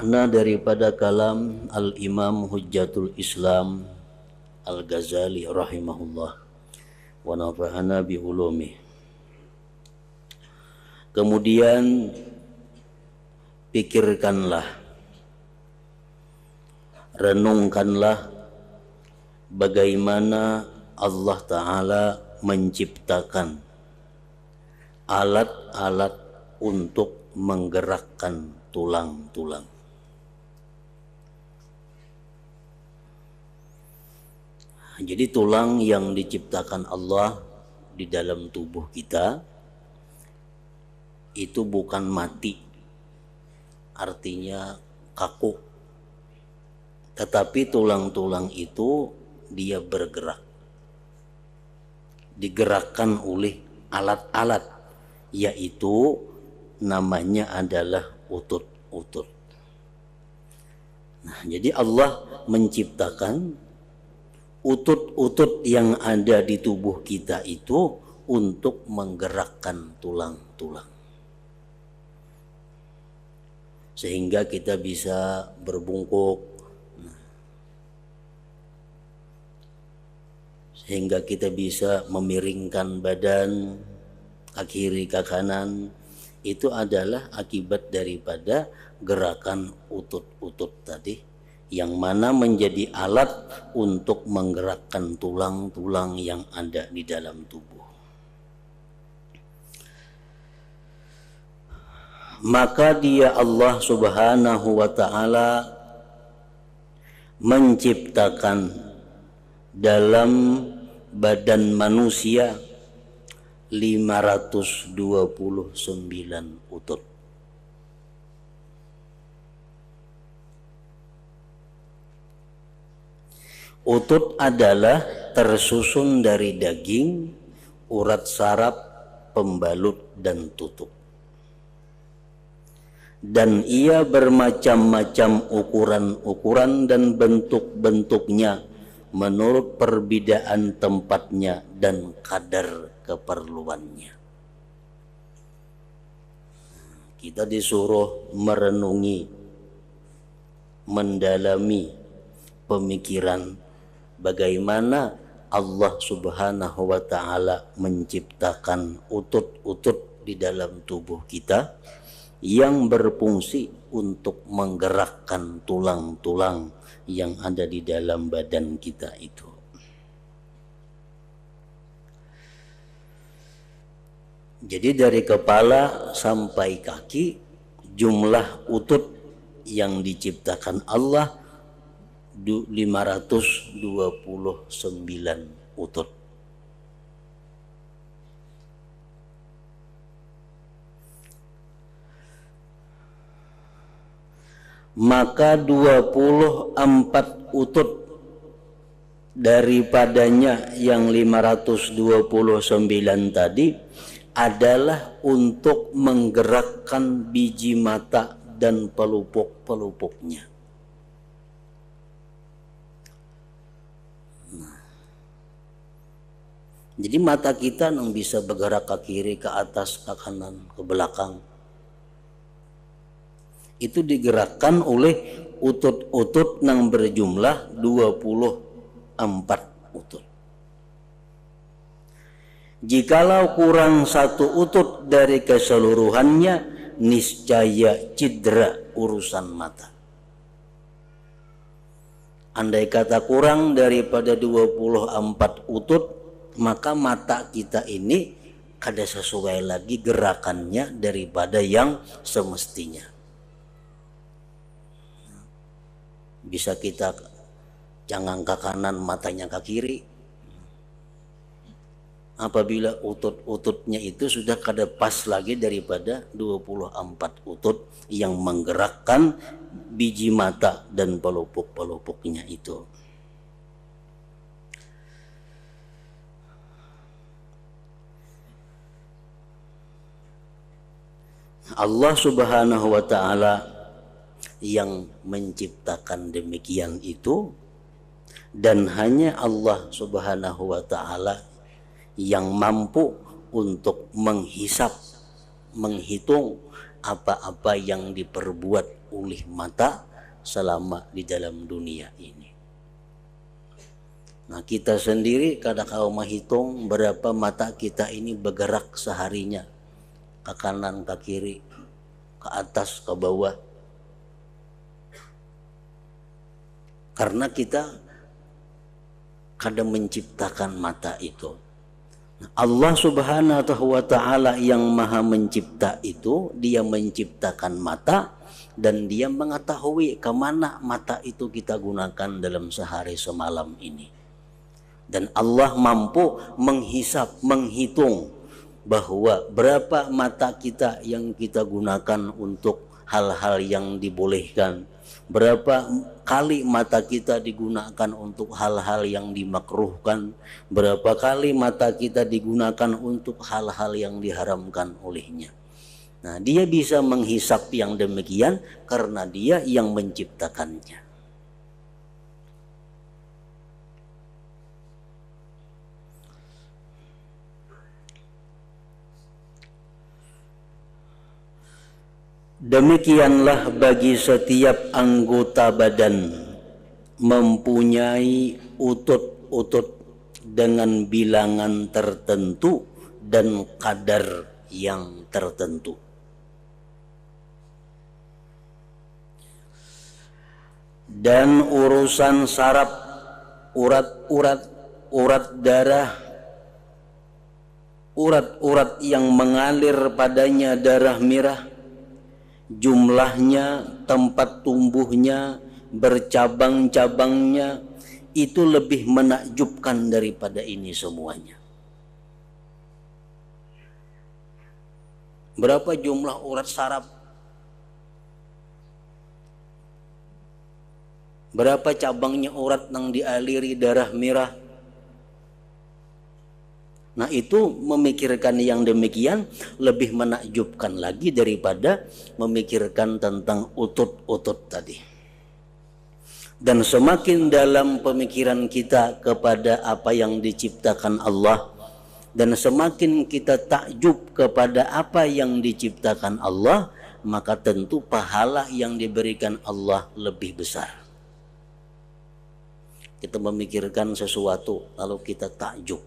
makna daripada kalam Al-Imam Hujjatul Islam Al-Ghazali rahimahullah wa nafa'ana bi ulumih. Kemudian pikirkanlah, renungkanlah bagaimana Allah Ta'ala menciptakan alat-alat untuk menggerakkan tulang-tulang. Jadi tulang yang diciptakan Allah di dalam tubuh kita itu bukan mati, artinya kaku, tetapi tulang-tulang itu dia bergerak, digerakkan oleh alat-alat, yaitu namanya adalah utut-utut. Nah, jadi Allah menciptakan utut-utut yang ada di tubuh kita itu untuk menggerakkan tulang-tulang, sehingga kita bisa berbungkuk, sehingga kita bisa memiringkan badan ke kiri ke kanan. Itu adalah akibat daripada gerakan utut-utut tadi, yang mana menjadi alat untuk menggerakkan tulang-tulang yang ada di dalam tubuh. Maka dia Allah Subhanahu wa Ta'ala menciptakan dalam badan manusia 529 utut. Utut adalah tersusun dari daging, urat saraf, pembalut, dan tutuk. Dan ia bermacam-macam ukuran-ukuran dan bentuk-bentuknya menurut perbedaan tempatnya dan kadar keperluannya. Kita disuruh merenungi, mendalami pemikiran bagaimana Allah Subhanahu wa Ta'ala menciptakan utut-utut di dalam tubuh kita yang berfungsi untuk menggerakkan tulang-tulang yang ada di dalam badan kita itu. Jadi dari kepala sampai kaki jumlah utut yang diciptakan Allah 529 utut. Maka 24 utut daripadanya yang 529 tadi adalah untuk menggerakkan biji mata dan pelupuk-pelupuknya. Jadi mata kita yang bisa bergerak ke kiri, ke atas, ke kanan, ke belakang, itu digerakkan oleh utut-utut yang berjumlah 24 utut. Jikalau kurang satu utut dari keseluruhannya, niscaya cedera urusan mata. Andai kata kurang daripada 24 utut, maka mata kita ini kada sesuai lagi gerakannya daripada yang semestinya. Bisa kita jangan ke kanan, matanya ke kiri. Apabila utut-ututnya itu sudah kada pas lagi daripada 24 utut yang menggerakkan biji mata dan pelupuk-pelupuknya itu. Allah Subhanahu wa Ta'ala yang menciptakan demikian itu, dan hanya Allah Subhanahu wa Ta'ala yang mampu untuk menghisap, menghitung apa-apa yang diperbuat oleh mata selama di dalam dunia ini. Nah, kita sendiri kadang kalau menghitung berapa mata kita ini bergerak seharinya, ke kanan, ke kiri, ke atas, ke bawah. Karena kita kadang menciptakan mata itu. Allah Subhanahu wa ta'ala yang maha mencipta itu, dia menciptakan mata dan dia mengetahui kemana mata itu kita gunakan dalam sehari semalam ini. Dan Allah mampu menghisap, menghitung bahwa berapa mata kita yang kita gunakan untuk hal-hal yang dibolehkan, berapa kali mata kita digunakan untuk hal-hal yang dimakruhkan, berapa kali mata kita digunakan untuk hal-hal yang diharamkan olehnya. Nah, dia bisa menghisap yang demikian karena dia yang menciptakannya. Demikianlah bagi setiap anggota badan mempunyai utut-utut dengan bilangan tertentu dan kadar yang tertentu. Dan urusan saraf, urat darah, urat-urat yang mengalir padanya darah merah, jumlahnya, tempat tumbuhnya, bercabang-cabangnya, itu lebih menakjubkan daripada ini semuanya. Berapa jumlah urat saraf? Berapa cabangnya urat yang dialiri darah merah? Nah, itu memikirkan yang demikian lebih menakjubkan lagi daripada memikirkan tentang utut-utut tadi. Dan semakin dalam pemikiran kita kepada apa yang diciptakan Allah, dan semakin kita takjub kepada apa yang diciptakan Allah, maka tentu pahala yang diberikan Allah lebih besar. Kita memikirkan sesuatu lalu kita takjub,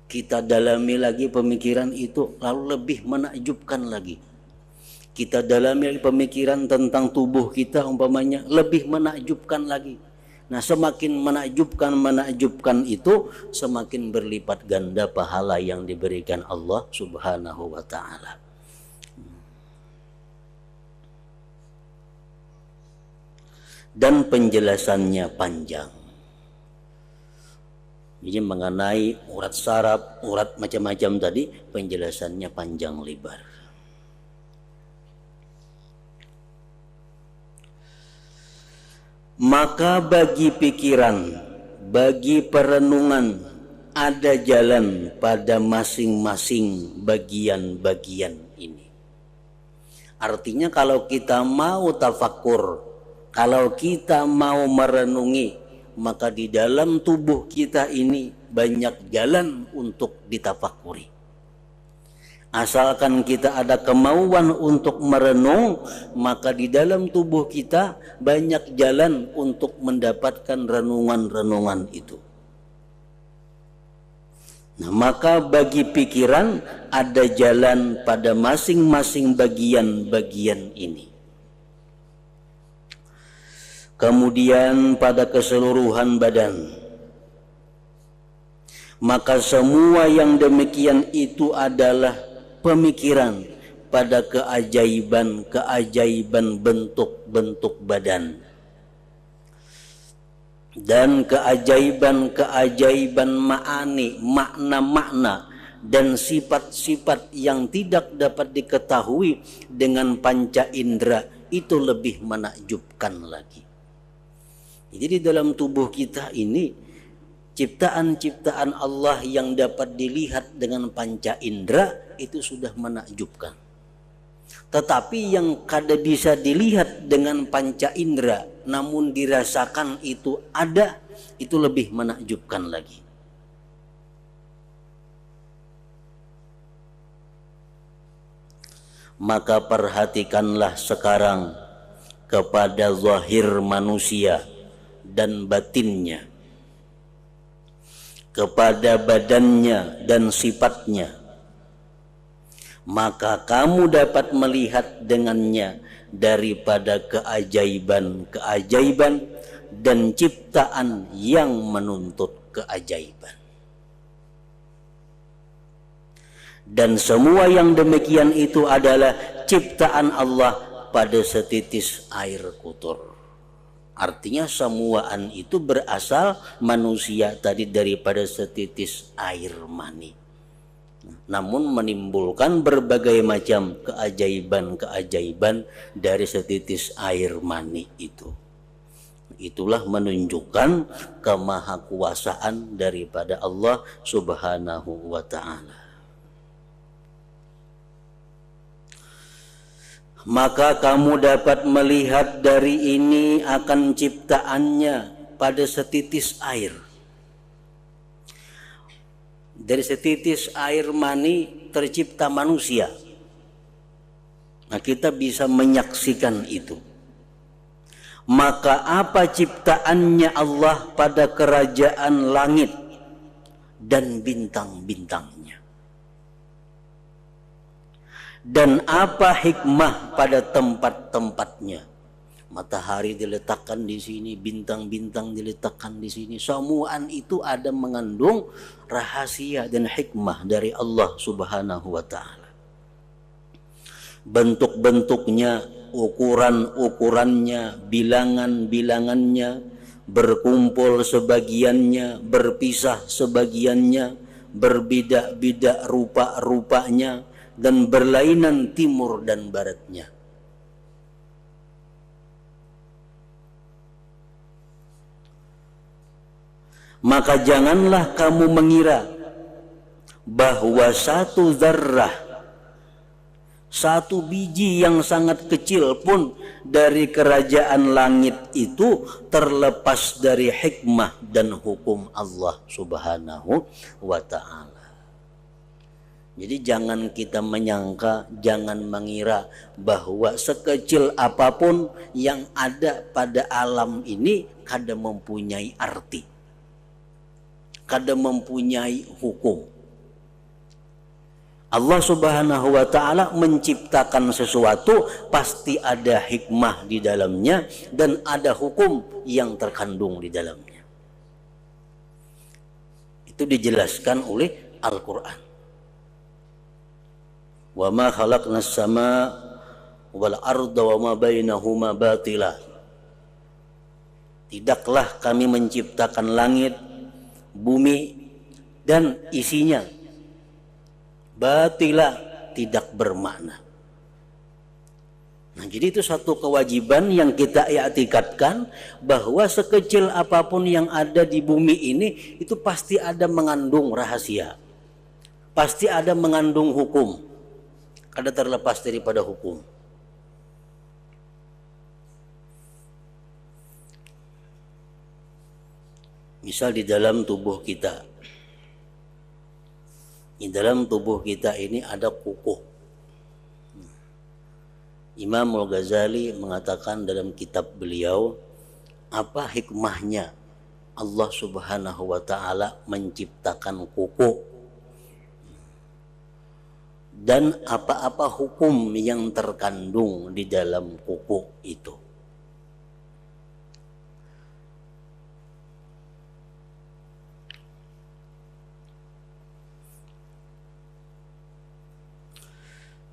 kita dalami lagi pemikiran itu lalu lebih menakjubkan lagi. Kita dalami lagi pemikiran tentang tubuh kita umpamanya, lebih menakjubkan lagi. Nah, semakin menakjubkan itu, semakin berlipat ganda pahala yang diberikan Allah Subhanahu wa ta'ala. Dan penjelasannya panjang. Jadi mengenai urat saraf, urat macam-macam tadi, penjelasannya panjang lebar. Maka bagi pikiran, bagi perenungan, ada jalan pada masing-masing bagian-bagian ini. Artinya kalau kita mau tafakur, kalau kita mau merenungi, maka di dalam tubuh kita ini banyak jalan untuk ditafakuri. Asalkan kita ada kemauan untuk merenung, maka di dalam tubuh kita banyak jalan untuk mendapatkan renungan-renungan itu. Nah, maka bagi pikiran ada jalan pada masing-masing bagian-bagian ini. Kemudian pada keseluruhan badan, maka semua yang demikian itu adalah pemikiran pada keajaiban-keajaiban bentuk-bentuk badan dan keajaiban-keajaiban ma'ani, makna-makna dan sifat-sifat yang tidak dapat diketahui dengan panca indera, itu lebih menakjubkan lagi. Jadi di dalam tubuh kita ini ciptaan-ciptaan Allah yang dapat dilihat dengan panca indera itu sudah menakjubkan. Tetapi yang kada bisa dilihat dengan panca indera namun dirasakan itu ada, itu lebih menakjubkan lagi. Maka perhatikanlah sekarang kepada zahir manusia dan batinnya, kepada badannya dan sifatnya, maka kamu dapat melihat dengannya daripada keajaiban-keajaiban dan ciptaan yang menuntut keajaiban. Dan semua yang demikian itu adalah ciptaan Allah pada setitis air kotor. Artinya semuaan itu berasal manusia tadi daripada setitis air mani. Namun menimbulkan berbagai macam keajaiban-keajaiban dari setitis air mani itu. Itulah menunjukkan kemahakuasaan daripada Allah Subhanahu wa ta'ala. Maka kamu dapat melihat dari ini akan ciptaannya pada setitis air. Dari setitis air mani tercipta manusia. Nah, kita bisa menyaksikan itu. Maka apa ciptaannya Allah pada kerajaan langit dan bintang-bintangnya? Dan apa hikmah pada tempat-tempatnya? Matahari diletakkan di sini, bintang-bintang diletakkan di sini. Semuaan itu ada mengandung rahasia dan hikmah dari Allah Subhanahu wa ta'ala. Bentuk-bentuknya, ukuran-ukurannya, bilangan-bilangannya, berkumpul sebagiannya, berpisah sebagiannya, berbeda-beda rupa-rupanya, dan berlainan timur dan baratnya. Maka janganlah kamu mengira bahwa satu zarrah, satu biji yang sangat kecil pun dari kerajaan langit itu terlepas dari hikmah dan hukum Allah Subhanahu wa ta'ala. Jadi jangan kita menyangka, jangan mengira bahwa sekecil apapun yang ada pada alam ini kada mempunyai arti, kada mempunyai hukum. Allah Subhanahu wa ta'ala menciptakan sesuatu pasti ada hikmah di dalamnya dan ada hukum yang terkandung di dalamnya. Itu dijelaskan oleh Al-Quran. Wa ma khalaqnas sama wal arda wa ma bainahuma batila. Tidaklah kami menciptakan langit, bumi dan isinya batila, tidak bermakna. Nah, jadi itu satu kewajiban yang kita i'tikadkan bahwa sekecil apapun yang ada di bumi ini itu pasti ada mengandung rahasia. Pasti ada mengandung hukum. Kada terlepas daripada hukum. Misal di dalam tubuh kita. Di dalam tubuh kita ini ada kuku. Imam Al-Ghazali mengatakan dalam kitab beliau, apa hikmahnya Allah Subhanahu wa ta'ala menciptakan kuku? Dan apa-apa hukum yang terkandung di dalam kuku itu.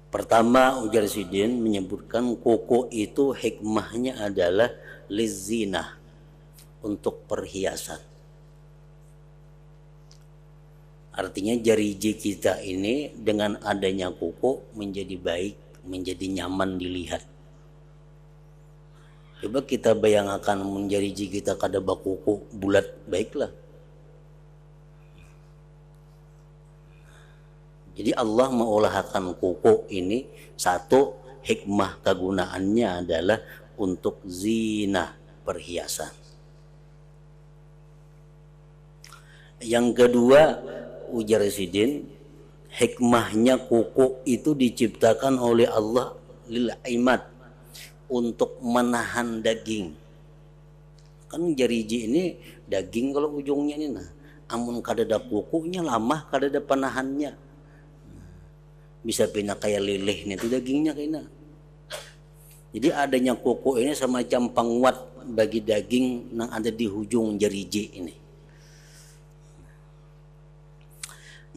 Pertama, ujar Sidin menyebutkan kuku itu hikmahnya adalah lizinah, untuk perhiasan. Artinya jari kita ini dengan adanya kuku menjadi baik, menjadi nyaman dilihat. Coba kita bayangkan menjari kita kada bakuku bulat, baiklah. Jadi Allah mengolahkan kuku ini, satu hikmah kegunaannya adalah untuk zina, perhiasan. Yang kedua, ujar Sidin, hikmahnya kuku itu diciptakan oleh Allah lil imad, untuk menahan daging. Kan jariji ini daging kalau ujungnya ini nah, amun kadada kukunya lama kadada penahannya. Bisa pindah kayak lilih nih itu dagingnya kayaknya. Jadi adanya kuku ini semacam penguat bagi daging yang ada di ujung jariji ini.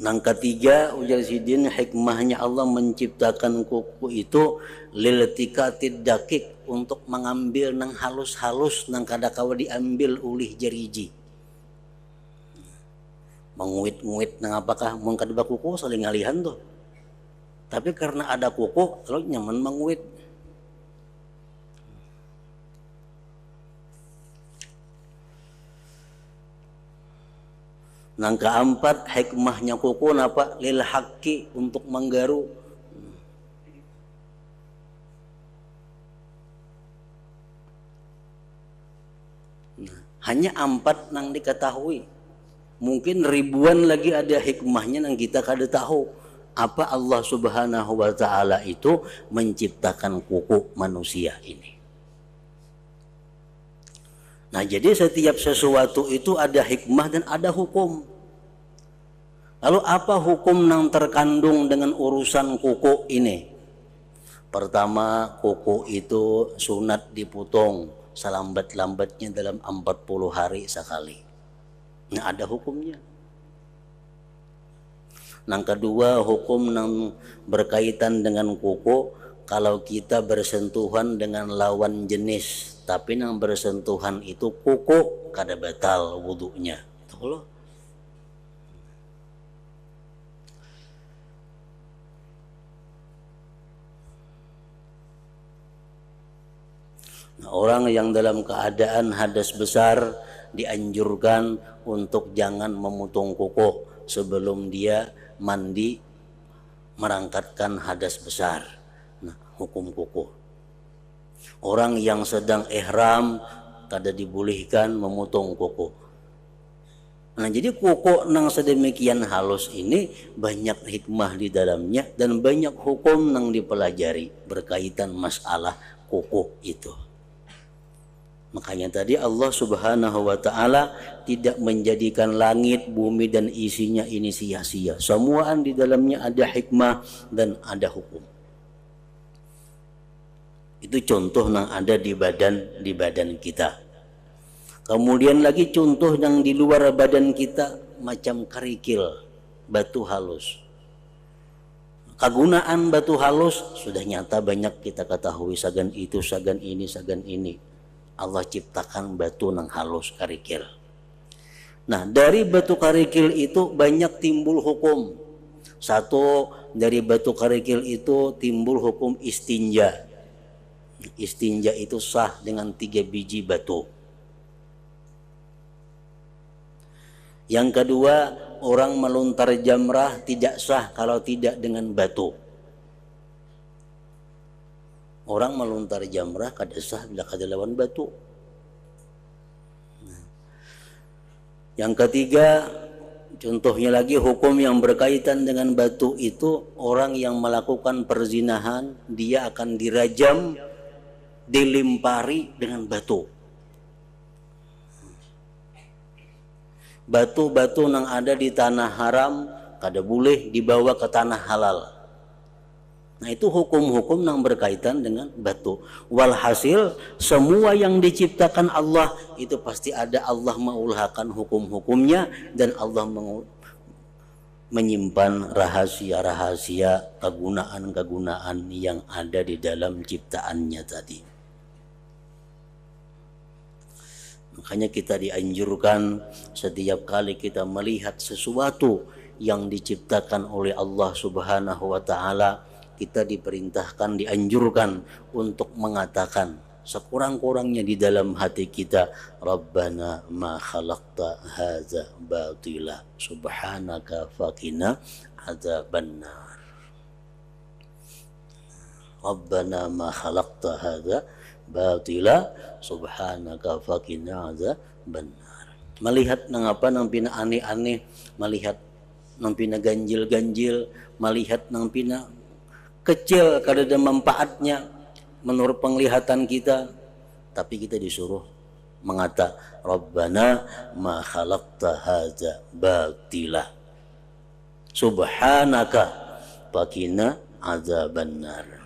Yang ketiga, ujar sidin, hikmahnya Allah menciptakan kuku itu liltikatid dakik, untuk mengambil nang halus-halus nang kadakawa diambil ulih jariji. Menguit-nguit nang apakah mun kadeba kuku saling ngalihan tuh. Tapi karena ada kuku, kalau nyaman menguit. Nang keempat, hikmahnya kuku napa? Lil haqqi, untuk menggaru. Nah, hanya 4 nang diketahui. Mungkin ribuan lagi ada hikmahnya nang kita kada tahu. Apa Allah Subhanahu wa taala itu menciptakan kuku manusia ini. Nah, jadi setiap sesuatu itu ada hikmah dan ada hukum. Lalu apa hukum yang terkandung dengan urusan kuku ini? Pertama, kuku itu sunat dipotong selambat-lambatnya dalam 40 hari sekali. Nah, ada hukumnya. Yang kedua, hukum yang berkaitan dengan kuku, kalau kita bersentuhan dengan lawan jenis, tapi yang bersentuhan itu kuku, kada batal wudunya. Itu loh. Nah, orang yang dalam keadaan hadas besar dianjurkan untuk jangan memotong kuku sebelum dia mandi merangkatkan hadas besar. Nah, hukum kuku. Orang yang sedang ihram kada dibolehkan memotong kuku. Nah, jadi kuku nang sedemikian halus ini banyak hikmah di dalamnya dan banyak hukum nang dipelajari berkaitan masalah kuku itu. Makanya tadi Allah Subhanahu wa taala tidak menjadikan langit, bumi dan isinya ini sia-sia. Semuaan di dalamnya ada hikmah dan ada hukum. Itu contoh yang ada di badan kita. Kemudian lagi contoh yang di luar badan kita macam kerikil, batu halus. Kegunaan batu halus sudah nyata banyak kita ketahui, sagan itu, sagan ini, sagan ini. Allah ciptakan batu nang halus kerikil. Nah, dari batu kerikil itu banyak timbul hukum. Satu, dari batu kerikil itu timbul hukum istinja. Istinja itu sah dengan 3 biji batu. Yang kedua, orang melontar jamrah tidak sah kalau tidak dengan batu. Orang melontar jamrah kada sah bila kada lawan batu. Yang ketiga, contohnya lagi hukum yang berkaitan dengan batu itu, orang yang melakukan perzinahan dia akan dirajam, dilimpari dengan batu. Batu-batu yang ada di tanah haram kada boleh dibawa ke tanah halal. Nah, itu hukum-hukum yang berkaitan dengan batu. Walhasil semua yang diciptakan Allah itu pasti ada Allah mengulhakan hukum-hukumnya dan Allah menyimpan rahasia-rahasia kegunaan-kegunaan yang ada di dalam ciptaannya tadi. Makanya kita dianjurkan setiap kali kita melihat sesuatu yang diciptakan oleh Allah Subhanahu wa taala, kita diperintahkan, dianjurkan untuk mengatakan sekurang-kurangnya di dalam hati kita, Rabbana ma khalaqta hadza batila subhanaka faqina adzabannar. Rabbana ma khalaqta hadza batila subhanaka faqina adzabannar. Melihat nang apa nang pina aneh-aneh, melihat nang pina ganjil-ganjil, melihat nang pina kecil kada ada manfaatnya, menurut penglihatan kita, tapi kita disuruh mengata Rabbana ma khalaqta hadza batila subhanaka faqina adzabannar.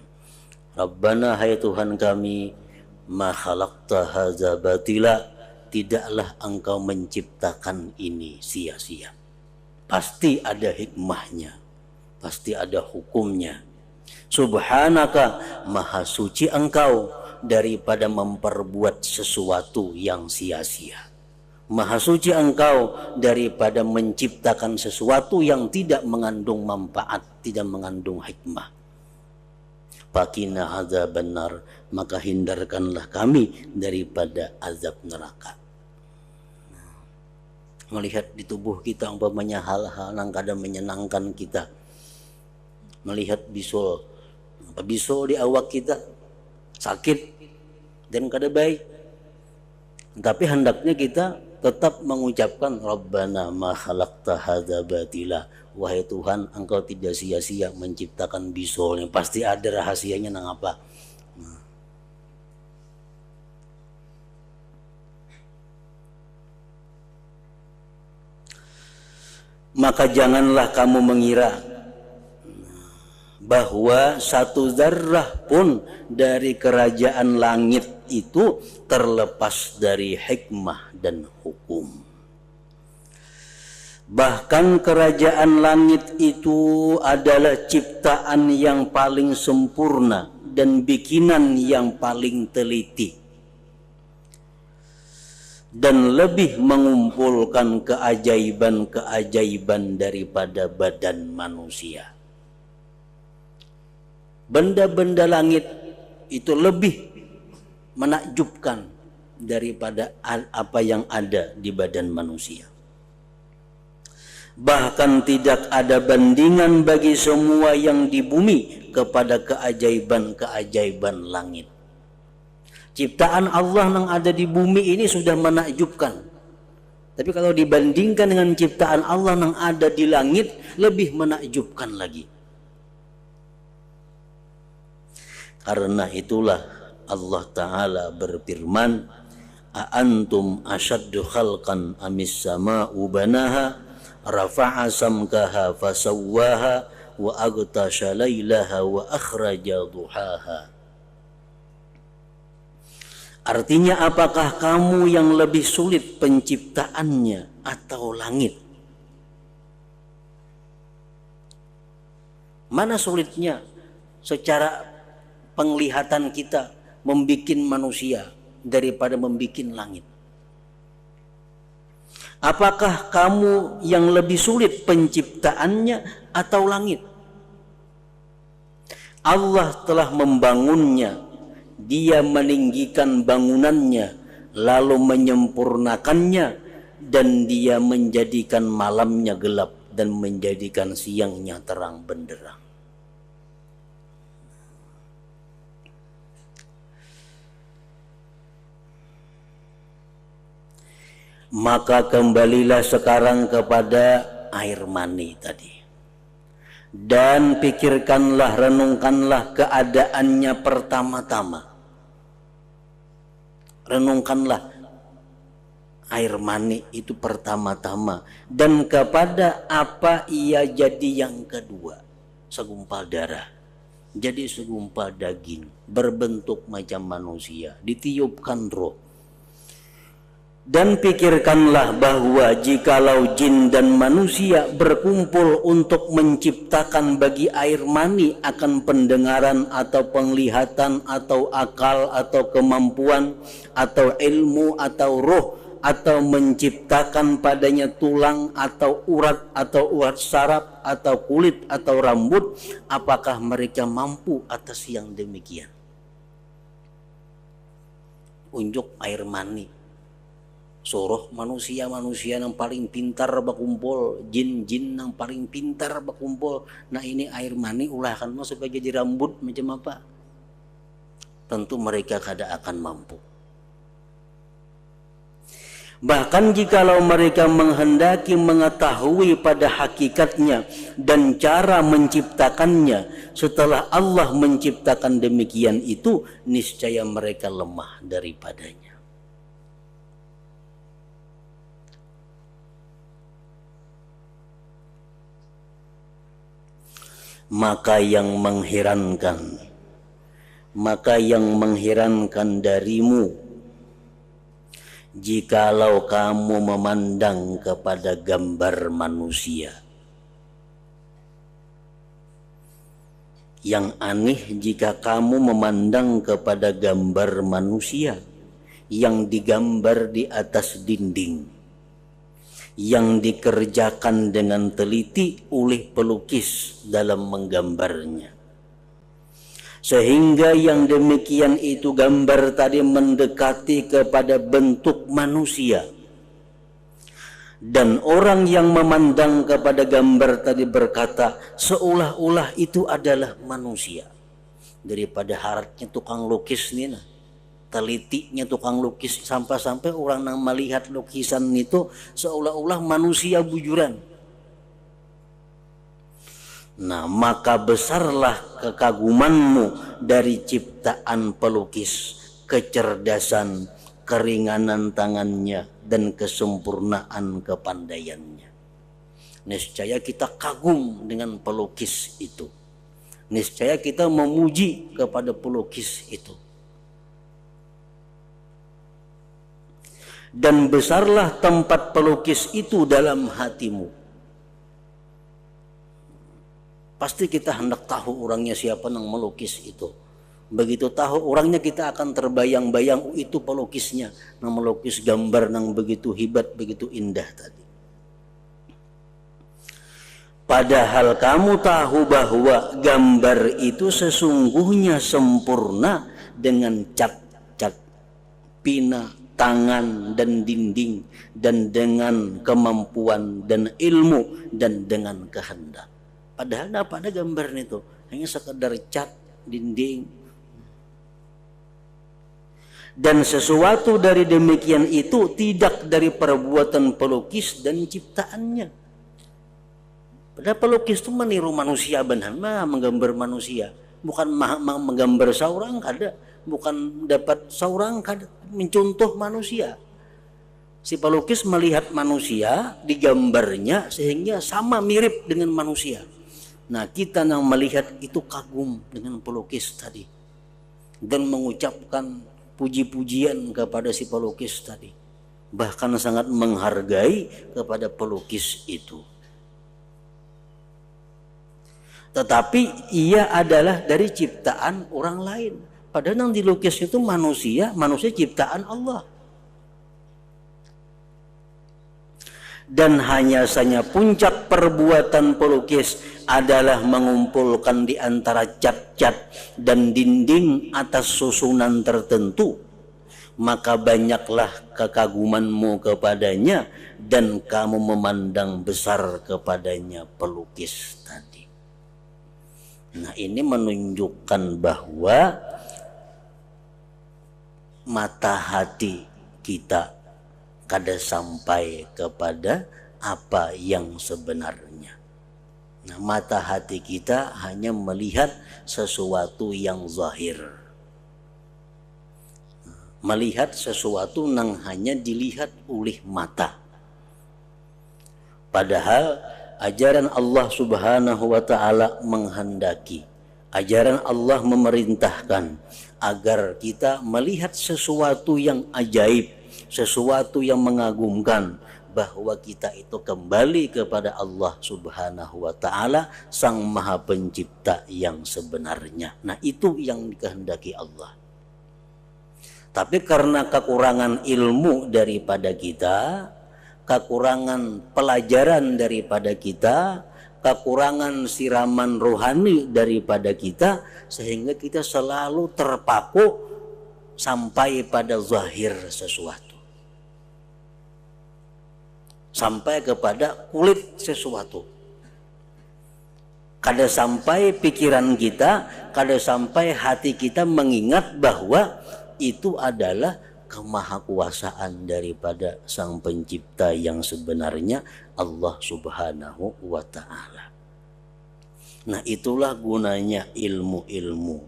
Rabbana, hai Tuhan kami, ma khalaqta hadza batila, tidaklah engkau menciptakan ini sia-sia. Pasti ada hikmahnya, pasti ada hukumnya. Subhanaka, maha suci engkau daripada memperbuat sesuatu yang sia-sia. Maha suci engkau daripada menciptakan sesuatu yang tidak mengandung manfaat, tidak mengandung hikmah. Faqina adzabannar, maka hindarkanlah kami daripada azab neraka. Melihat di tubuh kita umpamanya hal-hal yang kadang menyenangkan kita, melihat bisul di awak kita sakit dan kada baik, tapi hendaknya kita tetap mengucapkan Rabbana ma khalaqta hadza batila, wahai Tuhan, engkau tidak sia-sia menciptakan bisulnya, pasti ada rahasianya nang apa. Maka janganlah kamu mengira bahwa satu zarrah pun dari kerajaan langit itu terlepas dari hikmah dan hukum. Bahkan kerajaan langit itu adalah ciptaan yang paling sempurna dan bikinan yang paling teliti, dan lebih mengumpulkan keajaiban-keajaiban daripada badan manusia. Benda-benda langit itu lebih menakjubkan daripada apa yang ada di badan manusia. Bahkan tidak ada bandingan bagi semua yang di bumi kepada keajaiban-keajaiban langit. Ciptaan Allah yang ada di bumi ini sudah menakjubkan. Tapi kalau dibandingkan dengan ciptaan Allah yang ada di langit, lebih menakjubkan lagi. Karena itulah Allah Ta'ala berfirman, "A'antum asyaddu khalqan amis sama'u banaha rafa'a samkaha fasawwaha wa aghtasha lailaha wa akhraja duhaha." Artinya, apakah kamu yang lebih sulit penciptaannya atau langit? Mana sulitnya secara penglihatan kita membikin manusia daripada membikin langit? Apakah kamu yang lebih sulit penciptaannya atau langit? Allah telah membangunnya, Dia meninggikan bangunannya, lalu menyempurnakannya, dan Dia menjadikan malamnya gelap dan menjadikan siangnya terang benderang. Maka kembalilah sekarang kepada air mani tadi, dan pikirkanlah, renungkanlah keadaannya pertama-tama. Renungkanlah air mani itu pertama-tama, dan kepada apa ia jadi yang kedua. Segumpal darah jadi segumpal daging, berbentuk macam manusia, ditiupkan roh. Dan pikirkanlah bahwa jikalau jin dan manusia berkumpul untuk menciptakan bagi air mani akan pendengaran atau penglihatan atau akal atau kemampuan atau ilmu atau roh, atau menciptakan padanya tulang atau urat saraf atau kulit atau rambut, apakah mereka mampu atas yang demikian? Unjuk air mani, suruh manusia-manusia yang paling pintar berkumpul, jin-jin yang paling pintar berkumpul. Nah, ini air mani ulahkan supaya jadi rambut macam apa? Tentu mereka kada akan mampu. Bahkan jikalau mereka menghendaki mengetahui pada hakikatnya dan cara menciptakannya, setelah Allah menciptakan demikian itu, niscaya mereka lemah daripadanya. Maka yang mengherankan darimu, jikalau kamu memandang kepada gambar manusia. Yang aneh jika kamu memandang kepada gambar manusia yang digambar di atas dinding, yang dikerjakan dengan teliti oleh pelukis dalam menggambarnya, sehingga yang demikian itu gambar tadi mendekati kepada bentuk manusia. Dan orang yang memandang kepada gambar tadi berkata seolah-olah itu adalah manusia. Daripada haratnya tukang lukis nih, telitinya tukang lukis, sampai-sampai orang yang melihat lukisan itu seolah-olah manusia bujuran. Nah, maka besarlah kekagumanmu dari ciptaan pelukis, kecerdasan, keringanan tangannya, dan kesempurnaan kepandaiannya. Niscaya kita kagum dengan pelukis itu. Niscaya kita memuji kepada pelukis itu. Dan besarlah tempat pelukis itu dalam hatimu. Pasti kita hendak tahu orangnya siapa yang melukis itu. Begitu tahu orangnya, kita akan terbayang-bayang, itu pelukisnya yang melukis gambar yang begitu hebat, begitu indah tadi. Padahal kamu tahu bahwa gambar itu sesungguhnya sempurna dengan cat-cat, pina, tangan dan dinding, dan dengan kemampuan dan ilmu dan dengan kehendak. Padahal apa ada gambar itu hanya sekedar cat dinding. Dan sesuatu dari demikian itu tidak dari perbuatan pelukis dan ciptaannya. Padahal pelukis itu meniru manusia benar, menggambar manusia, bukan menggambar seorang kada, bukan dapat seorang kada, mencontoh manusia. Si pelukis melihat manusia di gambarnya sehingga sama mirip dengan manusia. Nah, kita yang melihat itu kagum dengan pelukis tadi dan mengucapkan puji-pujian kepada si pelukis tadi, bahkan sangat menghargai kepada pelukis itu. Tetapi ia adalah dari ciptaan orang lain. Padahal yang dilukis itu manusia ciptaan Allah. Dan hanya saja puncak perbuatan pelukis adalah mengumpulkan di antara cat-cat dan dinding atas susunan tertentu, maka banyaklah kekagumanmu kepadanya dan kamu memandang besar kepadanya pelukis tadi. Nah, ini menunjukkan bahwa mata hati kita kada sampai kepada apa yang sebenarnya. Nah, mata hati kita hanya melihat sesuatu yang zahir, melihat sesuatu yang hanya dilihat oleh mata. Padahal ajaran Allah Subhanahu wa ta'ala menghendaki, ajaran Allah memerintahkan agar kita melihat sesuatu yang ajaib, sesuatu yang mengagumkan, bahwa kita itu kembali kepada Allah Subhanahu wa ta'ala, Sang Maha Pencipta yang sebenarnya. Nah, itu yang dikehendaki Allah. Tapi karena kekurangan ilmu daripada kita, kekurangan pelajaran daripada kita, kekurangan siraman rohani daripada kita, sehingga kita selalu terpaku sampai pada zahir sesuatu, sampai kepada kulit sesuatu. Kada sampai pikiran kita, kada sampai hati kita mengingat bahwa itu adalah kemahakuasaan daripada Sang Pencipta yang sebenarnya, Allah Subhanahu wa Ta'ala. Nah, itulah gunanya ilmu-ilmu,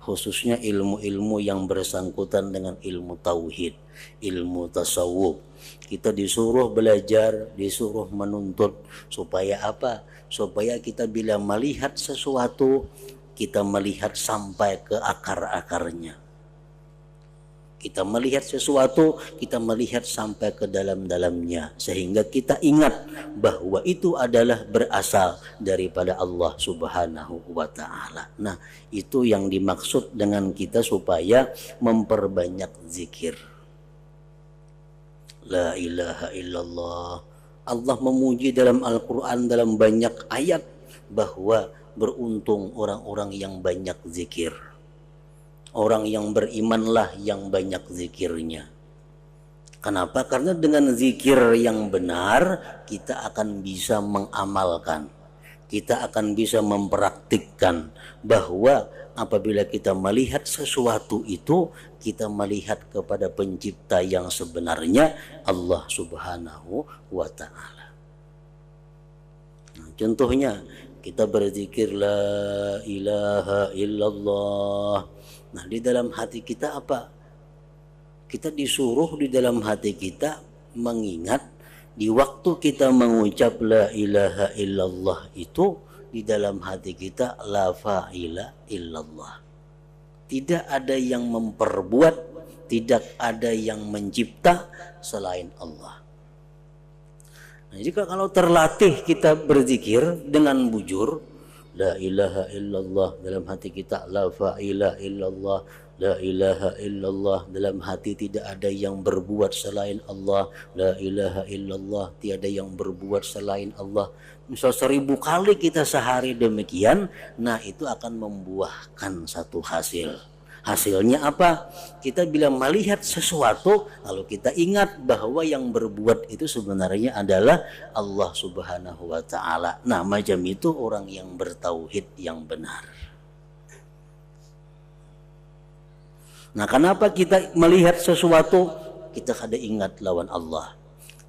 khususnya ilmu-ilmu yang bersangkutan dengan ilmu tauhid, ilmu tasawuf. Kita disuruh belajar, disuruh menuntut, supaya apa? Supaya kita bila melihat sesuatu, kita melihat sampai ke akar-akarnya. Kita melihat sesuatu, kita melihat sampai ke dalam-dalamnya, sehingga kita ingat bahwa itu adalah berasal daripada Allah Subhanahu wa Ta'ala. Nah, itu yang dimaksud dengan kita supaya memperbanyak zikir. La ilaha illallah. Allah memuji dalam Al-Quran dalam banyak ayat bahwa beruntung orang-orang yang banyak zikir. Orang yang berimanlah yang banyak zikirnya. Kenapa? Karena dengan zikir yang benar kita akan bisa mengamalkan, kita akan bisa mempraktikkan bahwa apabila kita melihat sesuatu itu, kita melihat kepada Pencipta yang sebenarnya, Allah Subhanahu wa Ta'ala. Nah, contohnya kita berzikir la ilaha illallah. Nah, di dalam hati kita apa? Kita disuruh di dalam hati kita mengingat di waktu kita mengucap la ilaha illallah itu, di dalam hati kita la fa'ila illallah. Tidak ada yang memperbuat, tidak ada yang mencipta selain Allah. Nah, jika kalau terlatih kita berzikir dengan bujur la ilaha illallah, dalam hati kita la fa'ila illallah, la ilaha illallah, dalam hati tidak ada yang berbuat selain Allah, la ilaha illallah, tiada yang berbuat selain Allah. Misal 1000 kali kita sehari demikian, nah itu akan membuahkan satu hasil. Hasilnya apa? Kita bila melihat sesuatu, lalu kita ingat bahwa yang berbuat itu sebenarnya adalah Allah Subhanahu wa Ta'ala. Nah, macam itu orang yang bertauhid yang benar. Nah, kenapa kita melihat sesuatu kita kada ingat lawan Allah?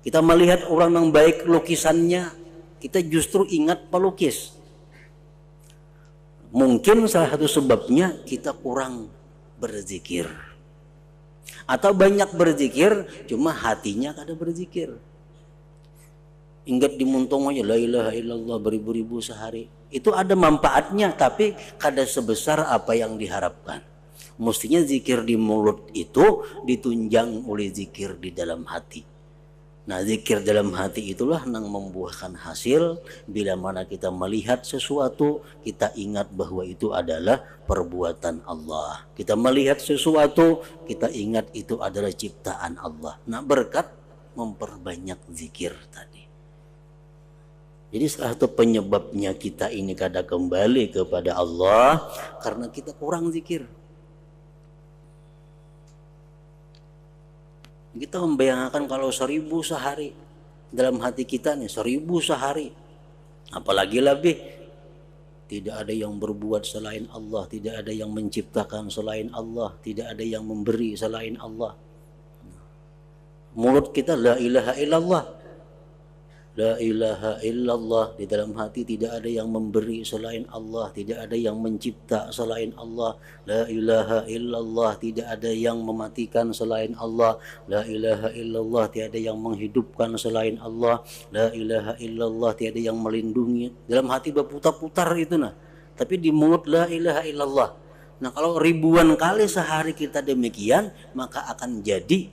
Kita melihat orang yang baik lukisannya, kita justru ingat pelukis. Mungkin salah satu sebabnya kita kurang berzikir, atau banyak berzikir cuma hatinya kada berzikir. Ingat dimuntong aja la ilaha illallah beribu-ribu sehari, itu ada manfaatnya tapi kada sebesar apa yang diharapkan. Mestinya zikir di mulut itu ditunjang oleh zikir di dalam hati. Nah, zikir dalam hati itulah yang membuahkan hasil. Bila mana kita melihat sesuatu, kita ingat bahwa itu adalah perbuatan Allah. Kita melihat sesuatu, kita ingat itu adalah ciptaan Allah. Nah, berkat memperbanyak zikir tadi. Jadi salah satu penyebabnya kita ini kada kembali kepada Allah karena kita kurang zikir. Kita membayangkan kalau 1000 sehari, dalam hati kita nih 1000 sehari, apalagi lebih, tidak ada yang berbuat selain Allah, tidak ada yang menciptakan selain Allah, tidak ada yang memberi selain Allah. Mulut kita la ilaha illallah, la ilaha illallah, di dalam hati tidak ada yang memberi selain Allah, tidak ada yang mencipta selain Allah, la ilaha illallah, tidak ada yang mematikan selain Allah, la ilaha illallah, tiada yang menghidupkan selain Allah, la ilaha illallah, tiada yang melindungi. Dalam hati berputar-putar itu nah, tapi di mulut la ilaha illallah. Nah, kalau ribuan kali sehari kita demikian, maka akan jadi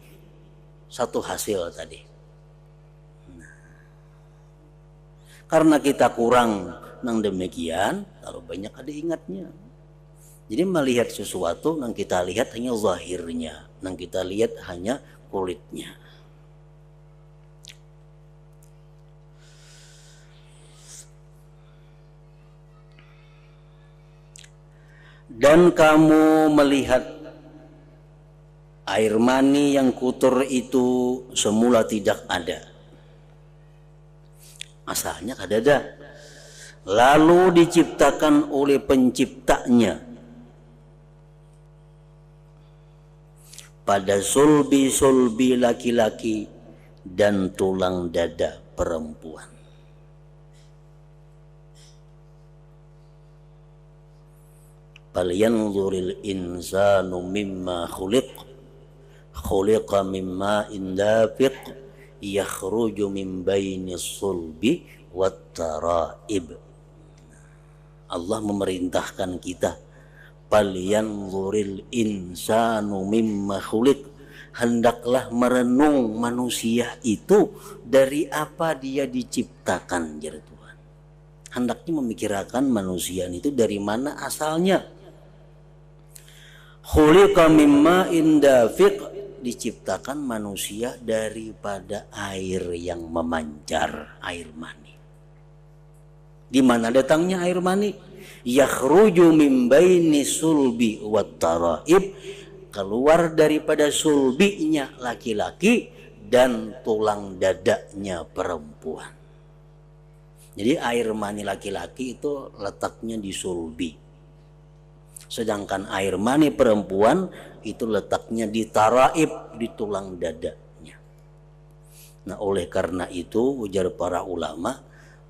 satu hasil tadi. Karena kita kurang nang demikian, lalu banyak ada ingatnya. Jadi melihat sesuatu nang kita lihat hanya zahirnya, nang kita lihat hanya kulitnya. Dan kamu melihat air mani yang kotor itu semula tidak ada. Asalnya kada ada, lalu diciptakan oleh penciptanya. pada sulbi-sulbi laki-laki dan tulang dada perempuan. Falyanzuril insanu mimma khuliqa mimma indafiq yakhruju min bainis sulbi wat taraib. Allah memerintahkan kita, falyanzuril insanu mimma khuliq, hendaklah merenung manusia itu dari apa dia diciptakan, jare Tuhan. Hendaknya memikirkan manusia itu dari mana asalnya. Khuliqa mimma indafiq, diciptakan manusia daripada air yang memancar, air mani. Di mana datangnya air mani? Yakhruju min baini sulbi wat taraib, keluar daripada sulbinya laki-laki dan tulang dadanya perempuan. Jadi air mani laki-laki itu letaknya di sulbi, sedangkan air mani perempuan itu letaknya di taraib, di tulang dadanya. Nah, oleh karena itu ujar para ulama,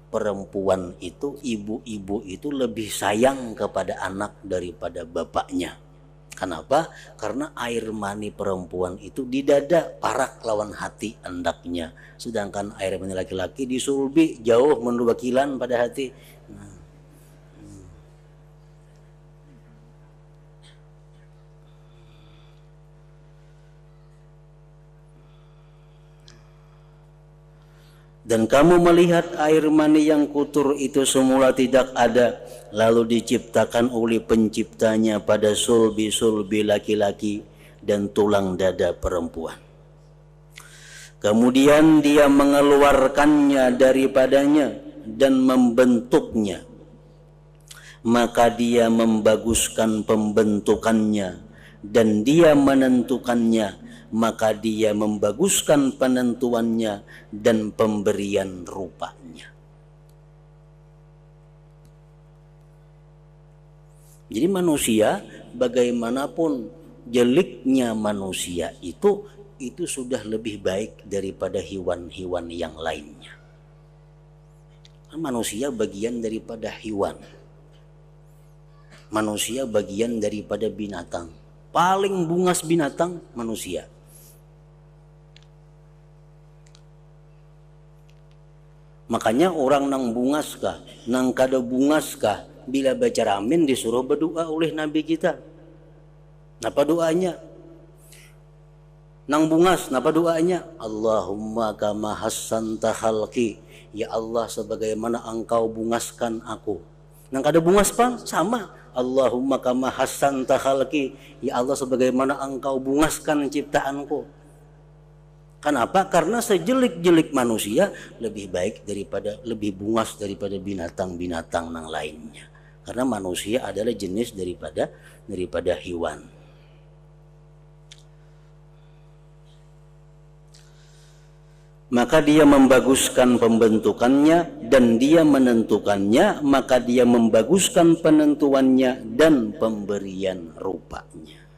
perempuan itu, ibu-ibu itu lebih sayang kepada anak daripada bapaknya. Kenapa? Karena air mani perempuan itu di dada, parak lawan hati hendaknya, sedangkan air mani laki-laki di sulbi, jauh menurut wakilan pada hati. Dan kamu melihat air mani yang kotor itu semula tidak ada, lalu diciptakan oleh penciptanya pada sulbi-sulbi laki-laki dan tulang dada perempuan. Kemudian dia mengeluarkannya daripadanya dan membentuknya. Maka dia membaguskan pembentukannya dan dia menentukannya. Maka dia membaguskan penentuannya dan pemberian rupanya. Jadi manusia, bagaimanapun jeliknya manusia itu sudah lebih baik daripada hewan-hewan yang lainnya. Manusia bagian daripada hewan. Manusia bagian daripada binatang. Paling bungas binatang manusia. Makanya orang nang bungas kah, nang kada bungas kah, bila baca ramin disuruh berdoa oleh Nabi kita. Napa doanya? Nang bungas, napa doanya? Allahumma kama hassanta khalqi, ya Allah sebagaimana engkau bungaskan aku. Nang kada bungas pang sama, Allahumma kama hassanta khalqi, ya Allah sebagaimana engkau bungaskan ciptaanku. Kenapa? Karena sejelik-jelik manusia lebih baik daripada, lebih bungas daripada binatang-binatang yang lainnya. Karena manusia adalah jenis daripada hewan. Maka dia membaguskan pembentukannya dan dia menentukannya, maka dia membaguskan penentuannya dan pemberian rupanya.